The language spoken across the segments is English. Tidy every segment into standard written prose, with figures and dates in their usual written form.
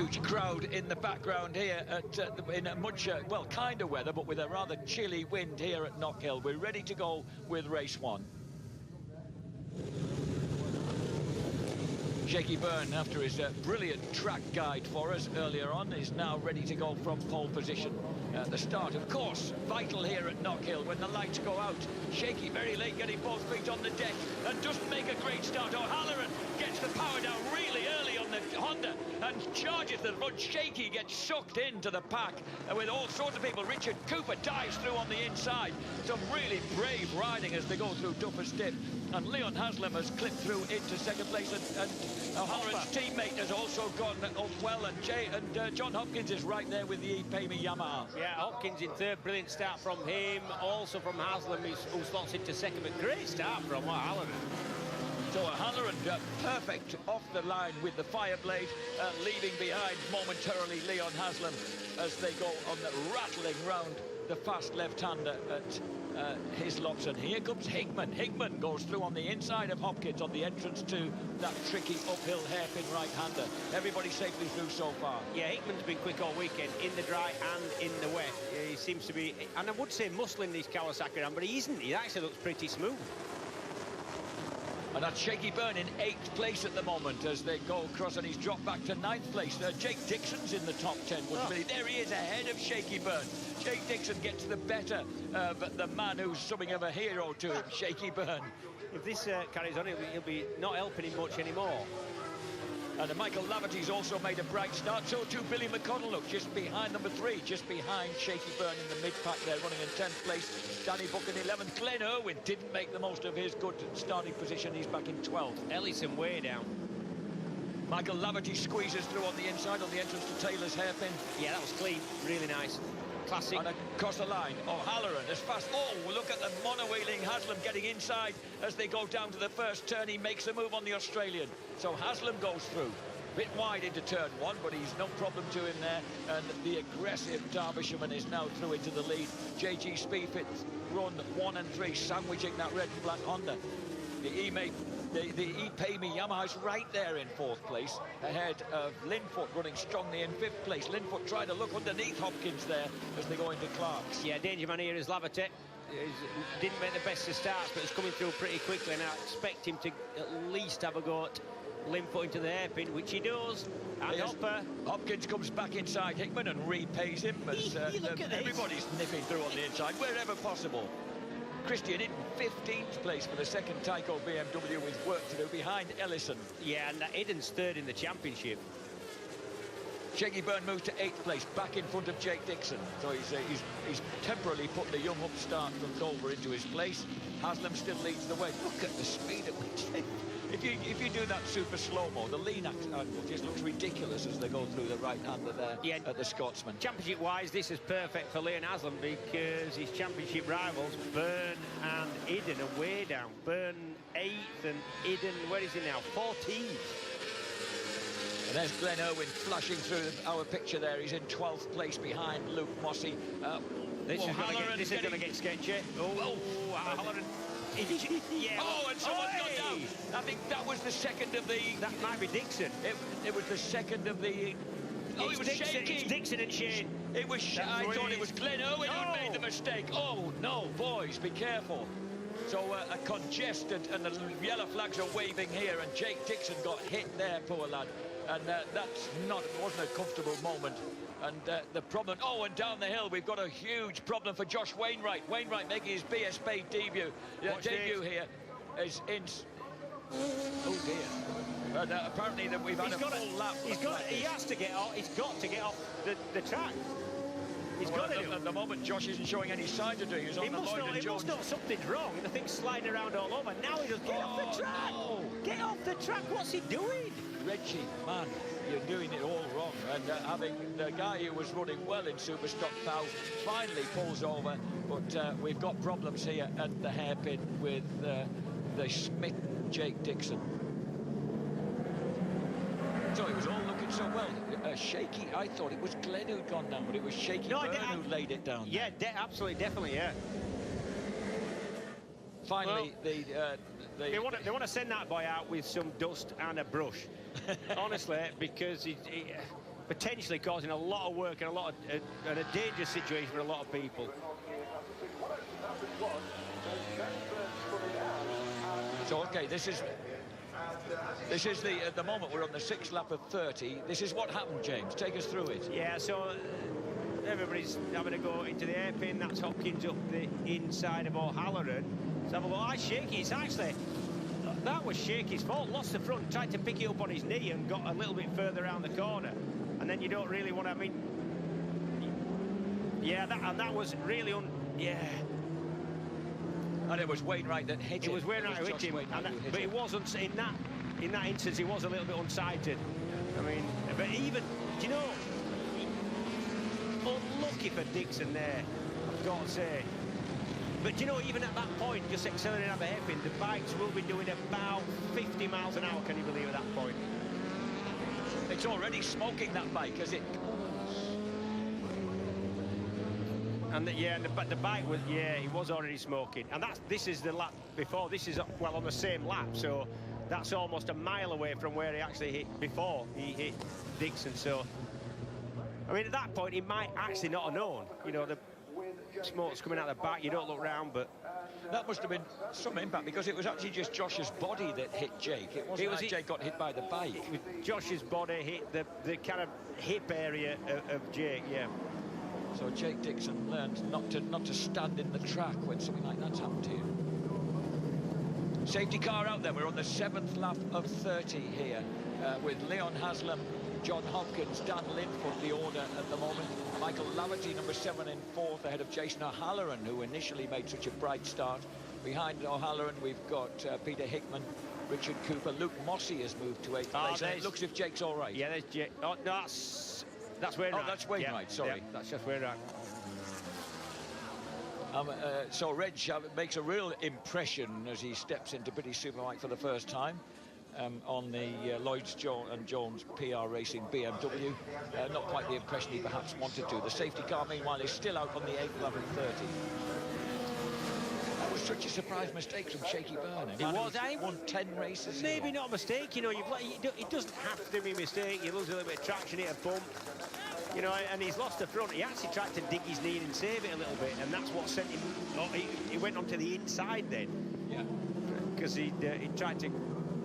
huge crowd in the background here at in a much well, kind of weather, but with a rather chilly wind here at KnockHill. We're ready to go with race one. Shaky Byrne, after his brilliant track guide for us earlier on, is now ready to go from pole position at the start. Of course, vital here at KnockHill when the lights go out. Shaky very late, getting both feet on the deck and doesn't make a great start. O'Halloran gets the power down really early on the Honda and charges the front. Shaky gets sucked into the pack with all sorts of people. Richard Cooper dives through on the inside. Some really brave riding as they go through Duffer's Dip. And Leon Haslam has clipped through into second place, and O'Halloran's teammate has also gone up well, and John Hopkins is right there with the E-Pay Me Yamaha. Yeah, Hopkins in third, brilliant start from him, also from Haslam, who slots into second, but great start from O'Halloran. So O'Halloran perfect off the line with the Fireblade, leaving behind momentarily Leon Haslam as they go on the rattling round the fast left-hander at his lots. And here comes Hickman. Hickman goes through on the inside of Hopkins on the entrance to that tricky uphill hairpin right-hander. Everybody safely through so far. Yeah, Hickman's been quick all weekend, in the dry and in the wet. He seems to be, and I would say muscling these Kawasaki around, but he isn't. He actually looks pretty smooth. And that's Shaky Byrne in 8th place at the moment as they go across, and he's dropped back to 9th place. Jake Dixon's in the top 10. There he is ahead of Shaky Byrne. Jake Dixon gets the better of the man who's something of a hero to him, Shaky Byrne. If this carries on, he'll be not helping him much anymore. And Michael Laverty's also made a bright start. So too Billy McConnell, look, just behind number 3, just behind Shaky Byrne in the mid-pack there, running in 10th place. Danny Buck in 11th. Glenn Irwin didn't make the most of his good starting position. He's back in 12th. Ellison way down. Michael Laverty squeezes through on the inside on the entrance to Taylor's hairpin. Yeah, that was clean. Really nice. Classic. And across the line, O'Halloran is fast. Oh, look at the mono-wheeling Haslam getting inside as they go down to the first turn. He makes a move on the Australian. So Haslam goes through. Bit wide into turn 1, but he's no problem to him there. And the aggressive Derbyshireman is now through into the lead. JG Speedfit's run 1 and 3, sandwiching that red and black Honda. The E-Pay Me Yamaha's right there in 4th place, ahead of Linfoot running strongly in 5th place. Linfoot tried to look underneath Hopkins there as they go into Clark's. Yeah, danger man here is Laverty. Didn't make the best of starts, but he's coming through pretty quickly, and I expect him to at least have a go at Linfoot into the hairpin, which he does. And Hopkins comes back inside Hickman and repays him as everybody's nipping through on the inside wherever possible. Christian in 15th place for the second Tyco BMW with work to do behind Ellison. Yeah, and Idden's 3rd in the championship. Shaky Byrne moves to 8th place, back in front of Jake Dixon. So he's temporarily put the young upstart from Dover into his place. Haslam still leads the way. Look at the speed at which if you do that super slow-mo, the lean angle just looks ridiculous as they go through the right-hander there at the Scotsman. Championship-wise, this is perfect for Leon Haslam because his championship rivals, Byrne and Idden, are way down. Byrne 8th and Idden, where is he now? 14th. And there's Glenn Irwin flashing through our picture there. He's in 12th place behind Luke Mossey. This is going to get sketchy. O'Halloran. Yeah. Oh, and someone's gone down. I think that was the second of the... That might be Dixon. It was the second of the... Oh, it was Dixon. Shaky. It's Dixon and Shane. It was... I thought it was Glenn Irwin who made the mistake. Oh, no, boys, be careful. So a congested, and the yellow flags are waving here, and Jake Dixon got hit there, poor lad. And wasn't a comfortable moment. And the problem... Oh, and down the hill, we've got a huge problem for Josh Wainwright. Wainwright making his BSB debut here is in... Oh, dear. And apparently that we've had a full lap. He has to get off. He's got to get off the track. He's got to do. At the moment, Josh isn't showing any signs of doing it. He must know something's wrong. The thing's sliding around all over. Now he does. Get off the track. No. Get off the track. What's he doing? Reggie, man, you're doing it all wrong. And having the guy who was running well in Superstock Pow finally pulls over. But we've got problems here at the hairpin with the Smith Jake Dixon. So it was all looking so well. Shaky, I thought it was Glenn who'd gone down, but it was Shaky Byrne who laid it down. Yeah, absolutely, definitely, yeah. Finally, well, they want to send that boy out with some dust and a brush. Honestly, because potentially causing a lot of work and a dangerous situation for a lot of people. So, okay, this is the, at the moment, we're on the 6th lap of 30. This is what happened, James. Take us through it. Yeah, so everybody's having to go into the hairpin. That's Hopkins up the inside of O'Halloran. Let's have a look. Shaky. It's actually, that was Shaky's fault. Lost the front, tried to pick it up on his knee and got a little bit further around the corner. And then you don't really want to, I mean, yeah, that was really yeah. And it was Wainwright that hit him. It was Wainwright who hit him, but it wasn't in that instance. He was a little bit unsighted. I mean, but even, do you know, unlucky for Dixon there, I've got to say. But do you know, even at that point, just accelerating at the hairpin, the bikes will be doing about 50 miles an hour. Can you believe at that point? It's already smoking, that bike, as it. And the bike was, he was already smoking. And this is the lap before. This is, well, on the same lap, so that's almost a mile away from where he actually hit before he hit Dixon. So, I mean, at that point, he might actually not have known. You know, the smoke's coming out the back, you don't look round, but that must have been some impact, because it was actually just Josh's body that hit Jake. It wasn't like Jake got hit by the bike. It was Josh's body hit the kind of hip area of Jake, yeah. So Jake Dixon learned not to stand in the track when something like that's happened to you. Safety car out there. We're on the 7th lap of 30 here with Leon Haslam, John Hopkins, Dan Linfoot, the order at the moment. Michael Laverty, number 7 in 4th, ahead of Jason O'Halloran, who initially made such a bright start. Behind O'Halloran, we've got Peter Hickman, Richard Cooper. Luke Mossey has moved to 8th place. And it looks as if Jake's all right. Yeah, there's Jake. Oh, no, that's Wainwright. Oh, that's Wainwright, sorry. Yeah, that's just Wainwright. So Reg makes a real impression as he steps into British Superbike for the first time on the Lloyds and Jones PR Racing BMW. Not quite the impression he perhaps wanted to. The safety car, meanwhile, is still out on the 8th lap of 30. That was such a surprise mistake from Shaky Byrne. It was. Won 10 races. Maybe not a mistake, you know. It doesn't have to be a mistake. You lose a little bit of traction, hit a bump. You know, and he's lost the front. He actually tried to dig his knee in and save it a little bit, and that's what sent him. He went onto the inside then. Yeah. Because he tried to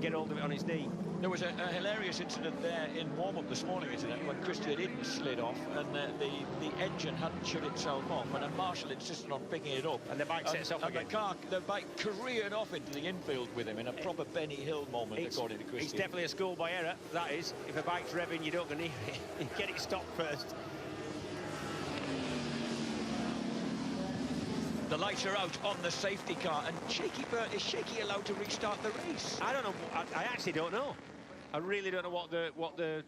get hold of it on his knee. There was a hilarious incident there in warm-up this morning, isn't it, when Christian Iden slid off and the engine hadn't shut itself off, and then Marshall insisted on picking it up. And the bike sets off again. The bike careered off into the infield with him in a proper Benny Hill moment, according to Christian. It's definitely a schoolboy error, that is. If a bike's revving, you don't get it stopped first. The lights are out on the safety car, and is Shaky allowed to restart the race? I don't know. I actually don't know. I really don't know what the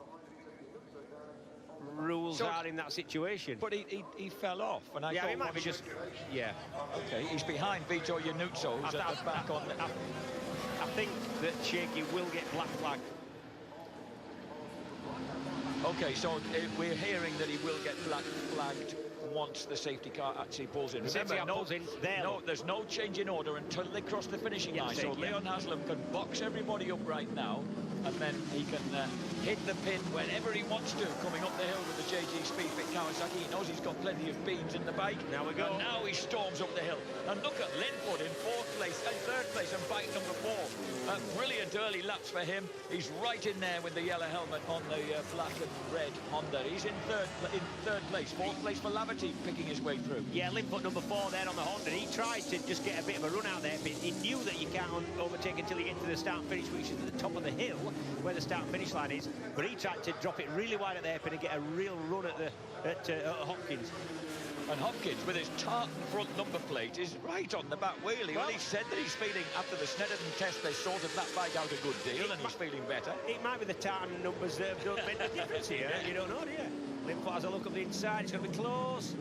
rules are in that situation. But he fell off, and I thought he might be just. Yeah. Okay, he's behind Vito Iannuzzo, who's at the back on. I think that Shaky will get black flagged. Okay, so we're hearing that he will get black flagged once the safety car actually pulls in. Remember, there's no change in order until they cross the finishing line. So Leon Haslam can box everybody up right now, and then he can hit the pin whenever he wants to, coming up the hill with the JG Speedfit Kawasaki. He knows he's got plenty of beans in the bike. Now we go. And now he storms up the hill. And look at Linfoot in 4th place, and 3rd place, and bike number 4. Brilliant early laps for him. He's right in there with the yellow helmet on the black and red Honda. He's in third place. 4th place for Laverty, picking his way through. Yeah, Linfoot number 4 there on the Honda. He tried to just get a bit of a run out there, but he knew that you can't overtake until you get to the start and finish, which is at the top of the hill where the start and finish line is. But he tried to drop it really wide at the hairpin and get a real run at Hopkins. And Hopkins, with his tartan front number plate, is right on the back wheelie. Well, he said that he's feeling, after the Snedden test, they sorted that bike out a good deal, and he's feeling better. It might be the tartan numbers that have made the difference here. You don't know, do you? Linfoot has a look at the inside. It's going to be close.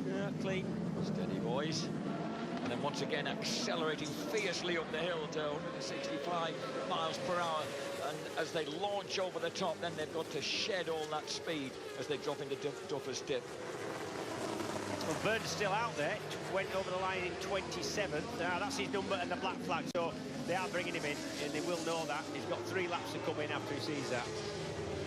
Yeah, clean. Steady, boys. And then once again, accelerating fiercely up the hill to 165 miles per hour. And as they launch over the top, then they've got to shed all that speed as they drop into Duffer's Dip. Well, Bird's still out there. Went over the line in 27th. Now that's his number and the black flag, so they are bringing him in, and they will know that. He's got 3 laps to come in after he sees that.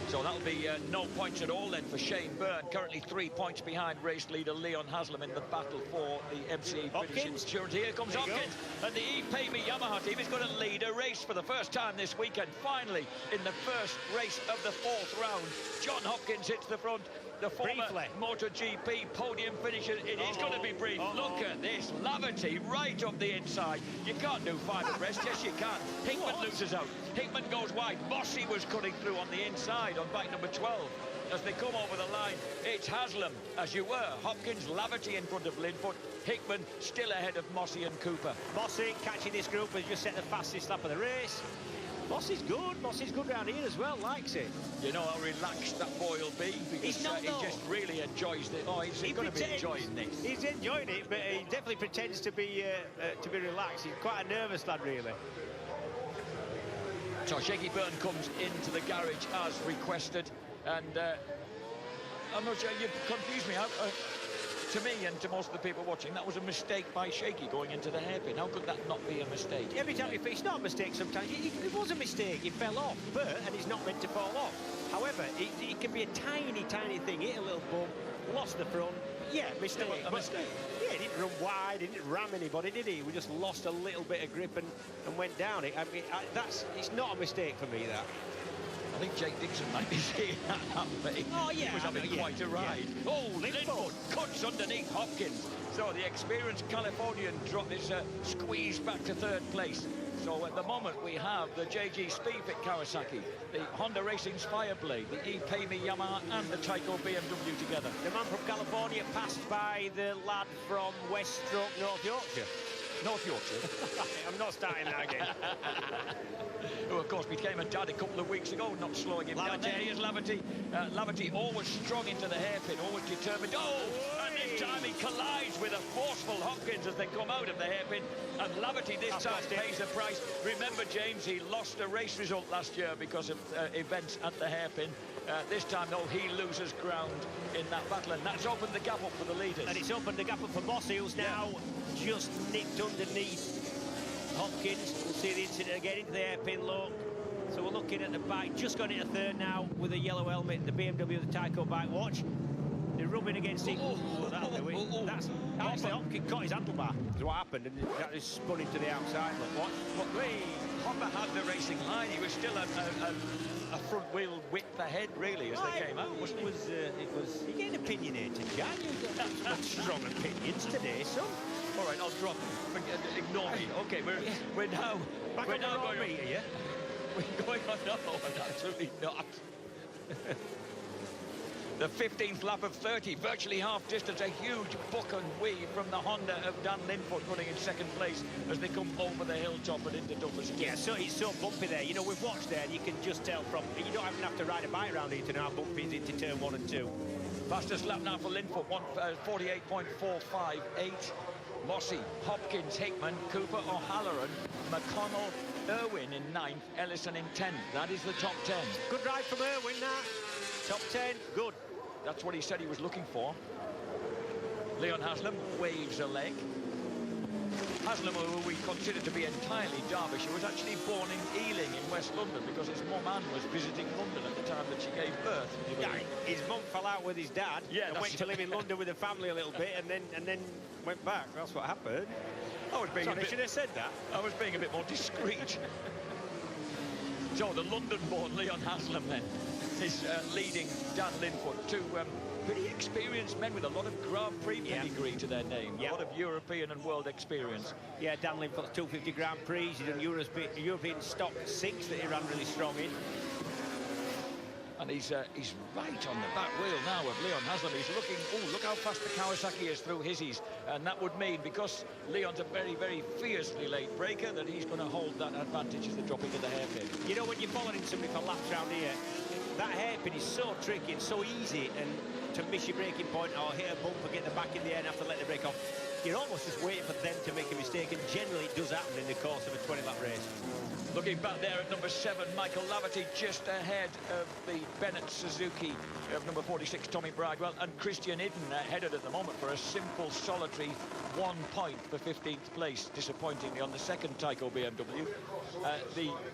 So that'll be no points at all then for Shane Byrne. Currently 3 points behind race leader Leon Haslam in the battle for the MCE British Insurance. Here comes Hopkins, and the ePay Me Yamaha team is going to lead a race for the first time this weekend. Finally, in the first race of the 4th round, John Hopkins hits the front. The former MotoGP podium finisher. It is going to be brief. Look at this. Laverty right up the inside. You can't do 5 abreast. Yes, you can. Hickman loses out. Hickman goes wide. Mossy was cutting through on the inside on bike number 12. As they come over the line, it's Haslam, as you were. Hopkins, Laverty in front of Linfoot. Hickman still ahead of Mossy and Cooper. Mossy catching this group has just set the fastest lap of the race. Mossy's good. Mossy's good round here as well. Likes it. You know how relaxed that boy will be because he just really enjoys it. Oh, he's going to be enjoying this. He's enjoying it, but he definitely pretends to be relaxed. He's quite a nervous lad, really. So Shaky Byrne comes into the garage as requested, and I'm not sure, you confused me. To me and to most of the people watching, that was a mistake by Shaky going into the hairpin. How could that not be a mistake? Every time it's not a mistake sometimes. It was a mistake. He fell off, and he's not meant to fall off. However, it can be a tiny, tiny thing. Hit a little bump, lost the front. Yeah, mistake. A mistake. Yeah, he didn't run wide, he didn't ram anybody, did he? We just lost a little bit of grip and went down. It's not a mistake for me, that. I think Jake Dixon might be saying that. Oh, yeah. He was having quite a ride. Yeah. Oh, Linfoot cuts underneath Hopkins. So the experienced Californian is squeezed back to 3rd place. So at the moment we have the JG Speedfit Kawasaki, the Honda Racing's Fireblade, the ePay Me Yamaha and the Tyco BMW together. The man from California passed by the lad from West Stroke, North Yorkshire. North Yorkshire. I'm not starting that again. Who, of course, became a dad a couple of weeks ago, not slowing him down. There he is, Laverty. Laverty always strong into the hairpin, always determined. Oh, and this time he collides with a forceful Hopkins as they come out of the hairpin. And Laverty this time pays the price. Remember, James, he lost a race result last year because of events at the hairpin. This time, though, he loses ground in that battle, and that's opened the gap up for the leaders. And it's opened the gap up for Mossy, who's now just nipped underneath Hopkins. We'll see the incident again into the hairpin low. So we're looking at the bike, just gone into 3rd now with a yellow helmet, the BMW, the Tyco bike watch. They're rubbing against it. That'll do it. That's actually Hopkins caught his handlebar. That's what happened, and that just spun into the outside. Look, what Hopper had the racing line. He was still a front wheel width ahead, really, as they came out. It was. You're getting opinionated, Jan. You've got some strong opinions today, son. All right, I'll drop it. Ignore me. Okay, we're now going on. Meter, We're going on. No, absolutely not. The 15th lap of 30, virtually half distance, a huge buck and weave from the Honda of Dan Linfoot running in 2nd place as they come over the hilltop and into Duffers. Yeah, so it's so bumpy there. You know, we've watched there, and you can just tell from, you don't even have to ride a bike around here to know how bumpy it is into turn 1 and 2. Fastest lap now for Linfoot, 48.458. Mossy, Hopkins, Hickman, Cooper, O'Halloran, McConnell, Irwin in 9th, Ellison in 10th. That is the top 10. Good ride from Irwin, that. Top 10, good. That's what he said he was looking for. Leon Haslam waves a leg. Haslam, who we consider to be entirely Derbyshire, was actually born in Ealing in West London because his mum Anne was visiting London at the time that she gave birth. Yeah, his mum fell out with his dad and went to live in London with the family a little bit and then went back. That's what happened. I should have said that. I was being a bit more discreet. So the London-born Leon Haslam then is leading Dan Linfoot, two pretty experienced men with a lot of Grand Prix pedigree to their name, a lot of European and world experience. Yeah, Dan Linfoot's 250 Grand Prix, he's done European stock 6 that he ran really strong in. And he's right on the back wheel now of Leon Haslam. He's looking, look how fast the Kawasaki is through his. And that would mean, because Leon's a very, very fiercely late breaker, that he's going to hold that advantage as they drop into the hairpin. You know, when you're following somebody for laps round here, that hairpin is so tricky and so easy, and to miss your braking point or hit a bump or get the back in the air and have to let the brake off. you're almost just waiting for them to make a mistake, and generally it does happen in the course of a 20-lap race. Looking back there at number 7, Michael Laverty just ahead of the Bennett Suzuki of number 46, Tommy Bridewell, and Christian Idden headed at the moment for a simple, solitary 1 point for 15th place, disappointingly on the second Tyco BMW.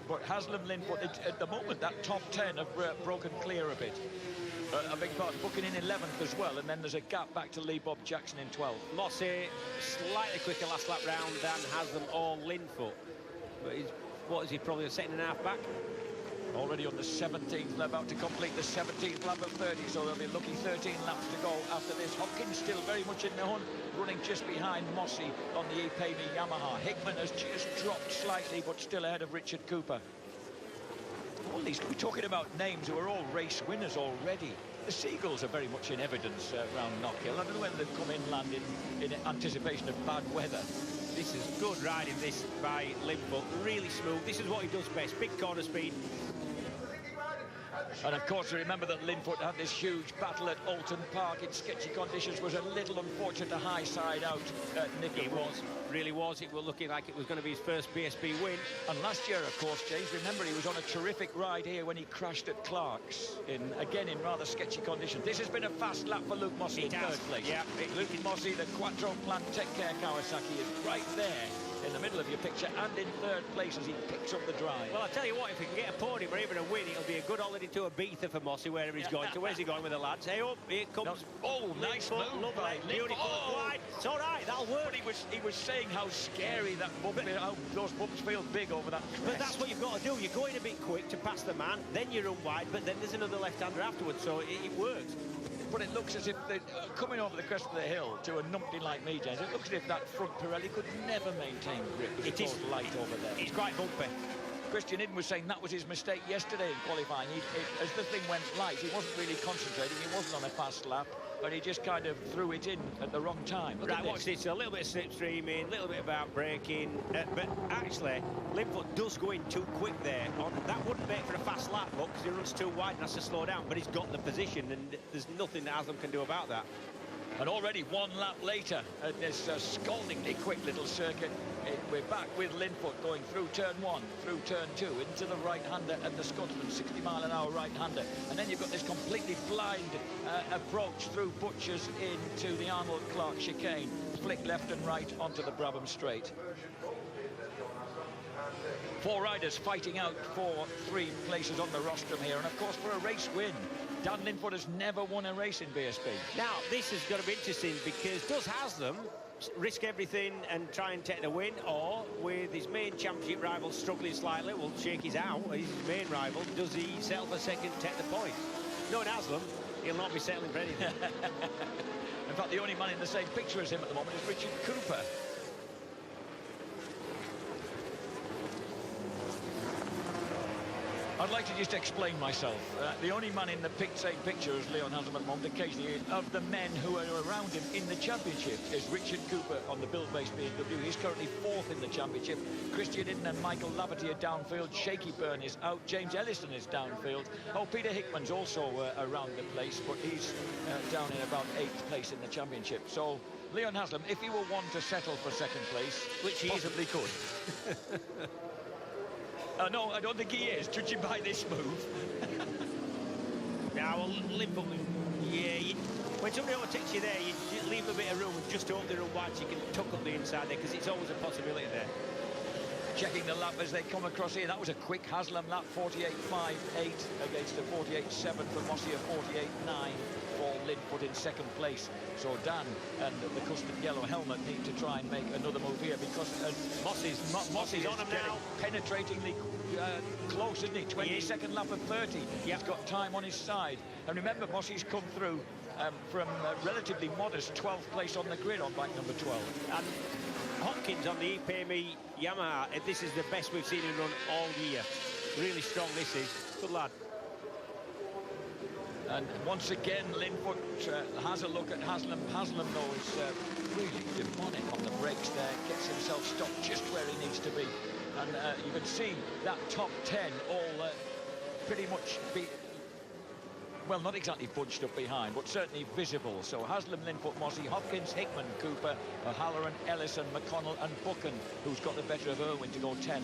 But Haslam, Linfoot, at the moment, that top 10 have broken clear a bit. A big part, booking in 11th as well, and then there's a gap back to Lee Bob Jackson in 12th. Mossy, slightly quicker last lap round than Haslam or Linfoot. But what is he, probably a second and a half back? Already on the 17th, about to complete the 17th lap of 30, so they'll be lucky 13 laps to go after this. Hopkins still very much in the hunt, running just behind Mossy on the ePayMe Yamaha. Hickman has just dropped slightly, but still ahead of Richard Cooper. All these, we're talking about names who are all race winners already. The Seagulls are very much in evidence around KnockHill. I don't know whether they've come inland in anticipation of bad weather. This is good riding, this by Linfoot, really smooth. This is what he does best, big corner speed. And of course, remember that Linfoot had this huge battle at Alton Park in sketchy conditions. Was a little unfortunate to high side out Nick. It was, really was. It was looking like it was going to be his first BSB win. And last year, of course, James, remember he was on a terrific ride here when he crashed at Clark's, again in rather sketchy conditions. This has been a fast lap for Luke Mossy in third place. Yeah, Luke Mossy, the Quattro Plant Tech Care Kawasaki, is right there in the middle of your picture and in third place as he picks up the drive. Well, I tell you what, if he can get a podium or even a win, it'll be a good holiday to Ibiza for Mossy, wherever he's going to. Where's he going with the lads? Hey, up, here comes. No. Oh, nice move. Lovely, beautiful. Oh. Wide. It's all right, that'll work. But he was saying how scary that bump, how those bumps feel big over that crest. But that's what you've got to do. You're going a bit quick to pass the man, then you run wide, but then there's another left-hander afterwards, so it works. But it looks as if they're coming over the crest of the hill to a numpty like me, James. It looks as if that front Pirelli could never maintain grip. It is light over there. It's quite bumpy. Christian Idden was saying that was his mistake yesterday in qualifying. As the thing went light, he wasn't really concentrating. He wasn't on a fast lap, but he just kind of threw it in at the wrong time. Right, watch this. A little bit of slipstreaming, a little bit about braking, but actually, Linfoot does go in too quick there. That wouldn't make for a fast lap, because he runs too wide and has to slow down, but he's got the position, and there's nothing that Haslam can do about that. And already 1 lap later at this scaldingly quick little circuit, we're back with Linfoot going through turn 1, through turn 2, into the right-hander at the Scotsman, 60-mile-an-hour right-hander. And then you've got this completely blind approach through Butchers into the Arnold Clark chicane, flick left and right onto the Brabham Straight. 4 riders fighting out for 3 places on the rostrum here, and of course for a race win. Dan Linfoot has never won a race in BSB. Now, this is going to be interesting, because does Haslam risk everything and try and take the win, or with his main championship rival struggling slightly, well, Shakey's out, he's his main rival, does he settle for second, take the point? Knowing Haslam, he'll not be settling for anything. In fact, the only man in the same picture as him at the moment is Richard Cooper. I'd like to just explain myself. The only man in the same picture as Leon Haslam at the moment, occasionally, of the men who are around him in the championship, is Richard Cooper on the build-based BMW. He's currently 4th in the championship. Christian Idden and Michael Laverty are downfield. Shaky Byrne is out. James Ellison is downfield. Oh, Peter Hickman's also around the place, but he's down in about 8th place in the championship. So Leon Haslam, if he were one to settle for second place, which he possibly could. No, I don't think he is, judging by this move. Now, Linfoot, yeah, when somebody overtakes you there, you leave a bit of room and just hold the run wide so you can tuck up the inside there, because it's always a possibility there. Checking the lap as they come across here. That was a quick Haslam lap, 48.58 against a 48.7 for Mossy, a 48.9 for Linfoot in second place. So Dan and the custom yellow helmet need to try and make another move here, because Mossy's on him now, penetratingly close, isn't he? 22nd lap of 30. Yep. He's got time on his side. And remember, Mossy's come through from a relatively modest 12th place on the grid on bike number 12. And Hopkins on the ePayMe Yamaha, this is the best we've seen him run all year. Really strong, this is. Good lad. And once again, Linfoot has a look at Haslam. Haslam, though, is really demonic on the brakes there. Gets himself stopped just where he needs to be. And you can see that top 10 all pretty much be well, not exactly bunched up behind, but certainly visible. So Haslam, Linfoot, Mossey, Hopkins, Hickman, Cooper, O'Halloran, Ellison, McConnell and Buchan, who's got the better of Irwin to go 10.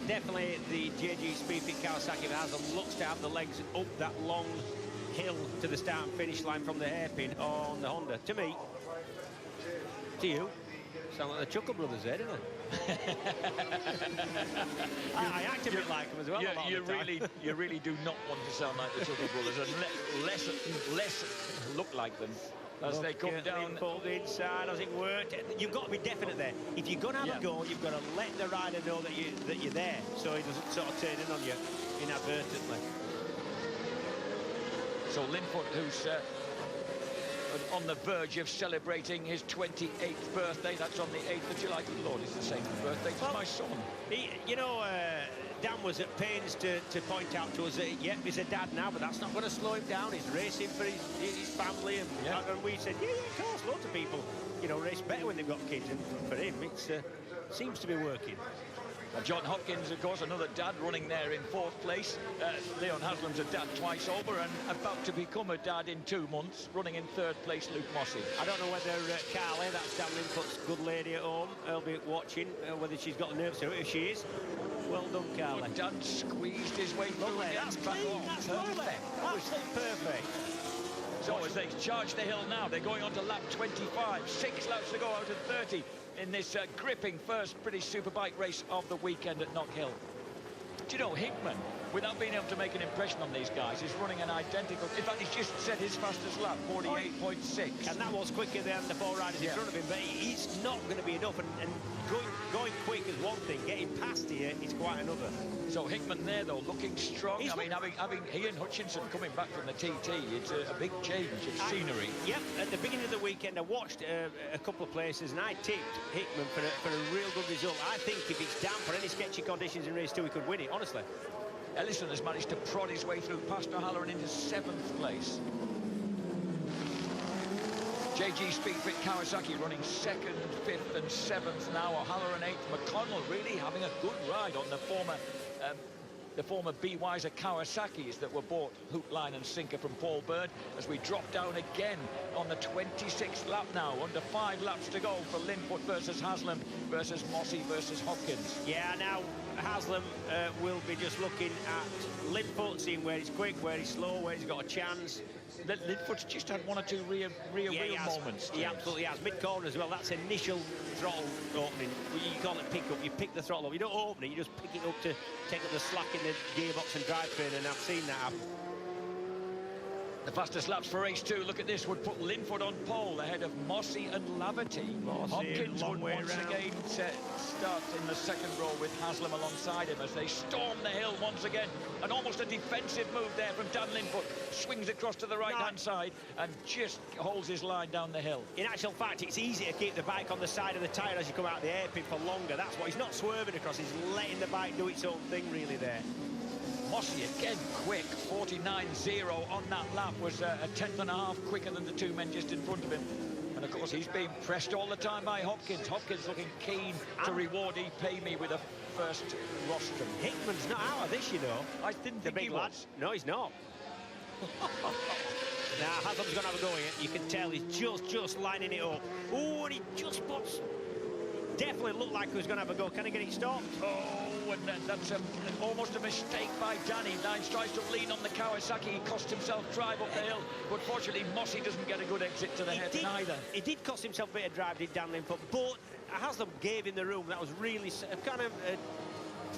Definitely the JG Speedfit Kawasaki of Haslam looks to have the legs up that long hill to the start and finish line from the hairpin on the Honda. To me, to you, sound like the Chuckle Brothers there, didn't they? I act a bit like them as well. You really do not want to sound like the Chuckle Brothers, and less look like them as they come down. Pulled inside, as it worked. You've got to be definite there. If you're going to have a go, you've got to let the rider know that you're there, so he doesn't sort of turn in on you inadvertently. So Linfoot, who's on the verge of celebrating his 28th birthday. That's on the 8th of July. Good Lord, it's the same birthday as my son. Dan was at pains to point out to us that, yep, he's a dad now, but that's not going to slow him down. He's racing for his family. And we said, yeah, of course, loads of people, race better when they've got kids. And for him, it seems to be working. John Hopkins, of course, another dad running there in 4th place. Leon Haslam's a dad twice over and about to become a dad in 2 months, running in 3rd place, Luke Mossey. I don't know whether Carly, that's Dan Linfoot's good lady at home, will be watching, whether she's got the nerves to it. If she is, well done, Carly. But Dan squeezed his way through. That's clean, that's perfect. Absolutely perfect. So as they charge the hill now, they're going on to lap 25. 6 laps to go out of 30. In this gripping first British Superbike race of the weekend at KnockHill. Do you know, Hickman, without being able to make an impression on these guys, is running an identical... In fact, he's just set his fastest lap, 48.6. And that was quicker than the 4 riders in front of him, but it's not going to be enough. And going quick is one thing, getting past here is quite another. So Hickman there, though, looking strong. I mean, having he and Hutchinson coming back from the TT, it's a big change of scenery. Yep, at the beginning of the weekend, I watched a couple of places, and I tipped Hickman for a real good result. I think if it's damp or any sketchy conditions in race 2, he could win it, honestly. Ellison has managed to prod his way through past O'Halloran into 7th place. JG Speedfit Kawasaki running 2nd, 5th and 7th now. O'Halloran 8th. McConnell really having a good ride on the former B-Wiser Kawasaki's that were bought hook, line and sinker from Paul Bird as we drop down again on the 26th lap now. Under 5 laps to go for Linfoot versus Haslam versus Mossey versus Hopkins. Yeah, now Haslam will be just looking at Linfoot, seeing where he's quick, where he's slow, where he's got a chance. Linfoot's just had 1 or 2 real moments. He absolutely has. Mid-corner as well, that's initial throttle opening. You call it pick-up. You pick the throttle up. You don't open it, you just pick it up to take up the slack in the gearbox and drivetrain, and I've seen that happen. The fastest laps for race 2, look at this, would put Linfoot on pole ahead of Mossey and Laverty. Hopkins would once again start in the 2nd row with Haslam alongside him as they storm the hill once again. And almost a defensive move there from Dan Linfoot. Swings across to the right-hand side and just holds his line down the hill. In actual fact, it's easy to keep the bike on the side of the tyre as you come out of the hairpin for longer. That's what, he's not swerving across, he's letting the bike do its own thing really there. Mossey again quick, 49.0 on that lap, was a 1/10.5 quicker than the 2 men just in front of him. And of course he's being pressed all the time by Hopkins. Hopkins looking keen to reward pay me with a first rostrum. Hickman's not out of this, you know. I didn't think he was. No, he's not. Now Haslam's going to have a go here. You can tell he's just lining it up. Oh, and he just puts... Definitely looked like he was going to have a go. Can he get it stopped? Oh, and that's almost a mistake by Danny. Nines tries to lean on the Kawasaki. He cost himself drive up the hill. But fortunately, Mossey doesn't get a good exit to the head either. He did cost himself a bit of drive, did Dan Linfoot. But Haslam gave him the room. That was really kind of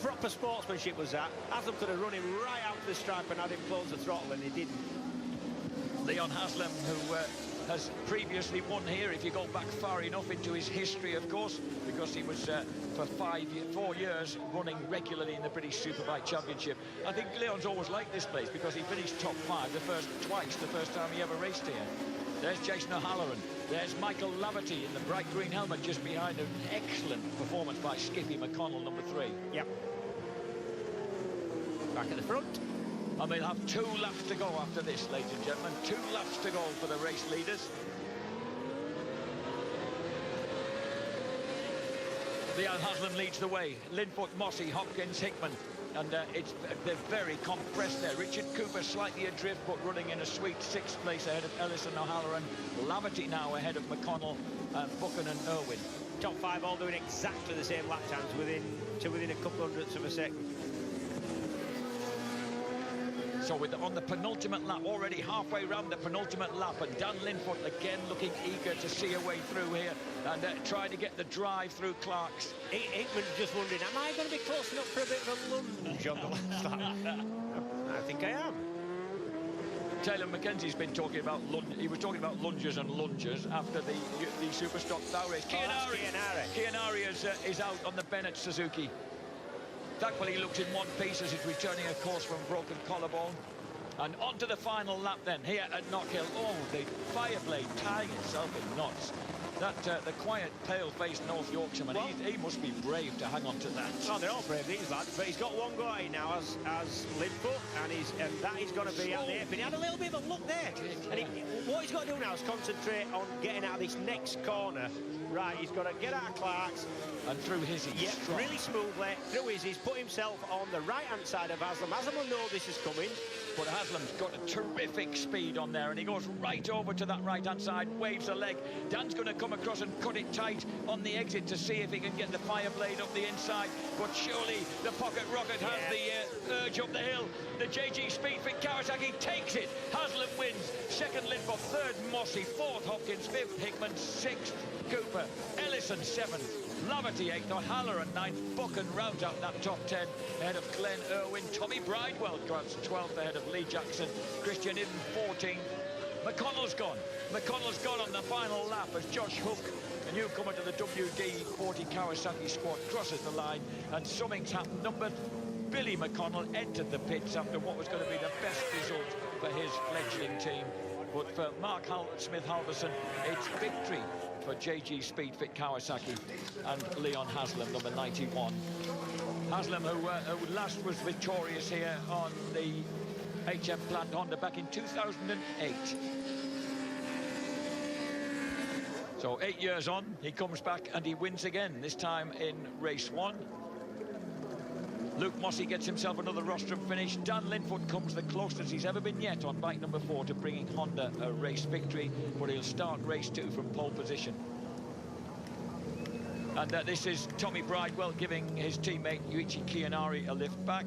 proper sportsmanship was that. Haslam could have run him right out to the stripe and had him close the throttle, and he didn't. Leon Haslam, who has previously won here, if you go back far enough into his history, of course, because he was for 4 years running regularly in the British Superbike Championship. I think Leon's always liked this place because he finished top 5 the first time he ever raced here. There's Jason O'Halloran. There's Michael Laverty in the bright green helmet just behind him. Excellent performance by Skippy McConnell, number 3. Yep. Back at the front. And we'll have 2 laps to go after this, ladies and gentlemen. 2 laps to go for the race leaders. Leon Haslam leads the way. Linfoot, Mossy, Hopkins, Hickman. And they're very compressed there. Richard Cooper slightly adrift, but running in a sweet 6th place ahead of Ellison O'Halloran. Laverty now ahead of McConnell, Buchan and Irwin. Top 5 all doing exactly the same lap times within a couple hundredths of a second. So on the penultimate lap, already halfway round the penultimate lap, and Dan Linfoot again looking eager to see a way through here and trying to get the drive through Clark's. Hickman's just wondering, am I going to be close enough for a bit of a lunge on the last lap? I think I am. Taylor Mackenzie's been talking about he was talking about lunges and lungers after the Superstock Bow race. Kianari is out on the Bennett Suzuki. Thankfully, he looks in one piece as he's returning, of course, from broken collarbone. And on to the final lap then, here at KnockHill. Oh, the Fireblade tying itself in knots. The quiet, pale-faced North Yorkshireman, he must be brave to hang on to that. Oh, they're all brave, these lads, but he's got one go at it now as Linfoot, and that is going to be at the airpin. He had a little bit of a look there. And what he's got to do now is concentrate on getting out of this next corner. Right, he's got to get out of Clark's. And through Hizzy. Yeah, really smoothly. Through Hizzy's, put himself on the right-hand side of Haslam. Haslam will know this is coming. But Haslam's got a terrific speed on there, and he goes right over to that right-hand side, waves a leg. Dan's going to come across and cut it tight on the exit to see if he can get the Fireblade up the inside. But surely the Pocket Rocket has the urge up the hill. The JG Speedfit Kawasaki takes it. Haslam wins. 2nd Linfoot, 3rd Mossy, 4th Hopkins, 5th Hickman, 6th Cooper, Ellison 7th, Laverty 8th, O'Halloran 9th, Buchan rounds out that top 10 ahead of Glenn Irwin. Tommy Bridewell grabs 12th ahead of Lee Jackson, Christian Idden 14th. McConnell's gone. McConnell's gone on the final lap as Josh Hook, a newcomer to the WD-40 Kawasaki squad, crosses the line, and something's happened. Billy McConnell entered the pits after what was going to be the best result for his fledgling team. But for Mark Smith-Halverson, it's victory for JG Speedfit Kawasaki and Leon Haslam, number 91. Haslam, who last was victorious here on the HM Plant Honda back in 2008. So 8 years on, he comes back and he wins again, this time in race 1. Luke Mossy gets himself another rostrum finish. Dan Linfoot comes the closest he's ever been yet on bike number 4 to bringing Honda a race victory, but he'll start race 2 from pole position. And this is Tommy Bridewell giving his teammate Yuichi Kianari a lift back.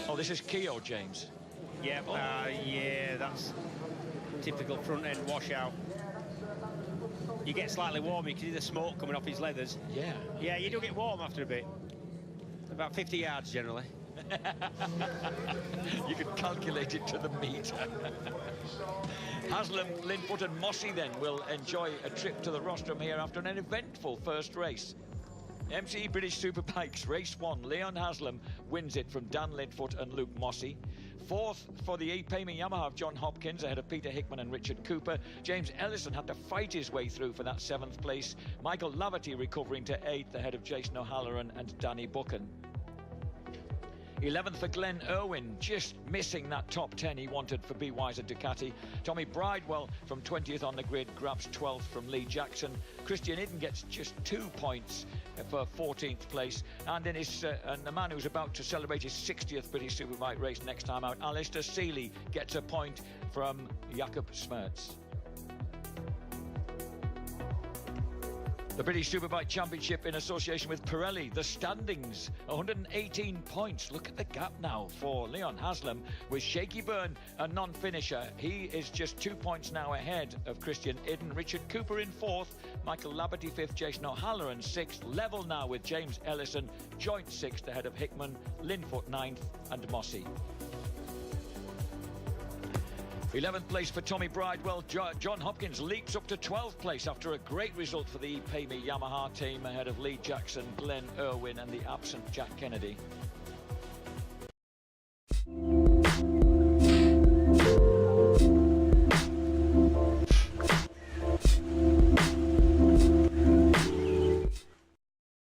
Oh, this is Keo, James. Yeah, yeah, that's typical front-end washout. You get slightly warm, you can see the smoke coming off his leathers. Yeah. Yeah, you do get warm after a bit. About 50 yards, generally. You can calculate it to the metre. Haslam, Linfoot and Mossy then will enjoy a trip to the rostrum here after an eventful first race. MCE British Superbikes race 1, Leon Haslam wins it from Dan Linfoot and Luke Mossy. 4th for the Payme Yamaha of John Hopkins ahead of Peter Hickman and Richard Cooper. James Ellison had to fight his way through for that 7th place. Michael Laverty recovering to 8th ahead of Jason O'Halloran and Danny Buchan. 11th for Glenn Irwin, just missing that top 10 he wanted for Be Wiser Ducati. Tommy Bridewell from 20th on the grid grabs 12th from Lee Jackson. Christian Idden gets just 2 points for 14th place. And then and the man who's about to celebrate his 60th British Superbike race next time out, Alistair Seeley, gets a point from Jakob Smertz. The British Superbike Championship in association with Pirelli. The standings, 118 points. Look at the gap now for Leon Haslam with Shaky Byrne, a non-finisher. He is just 2 points now ahead of Christian Idden. Richard Cooper in 4th, Michael Laverty 5th, Jason O'Halloran 6th. Level now with James Ellison, joint 6th ahead of Hickman, Linfoot 9th and Mossy. 11th place for Tommy Bridewell. John Hopkins leaps up to 12th place after a great result for the Payme Yamaha team ahead of Lee Jackson, Glenn Irwin and the absent Jack Kennedy.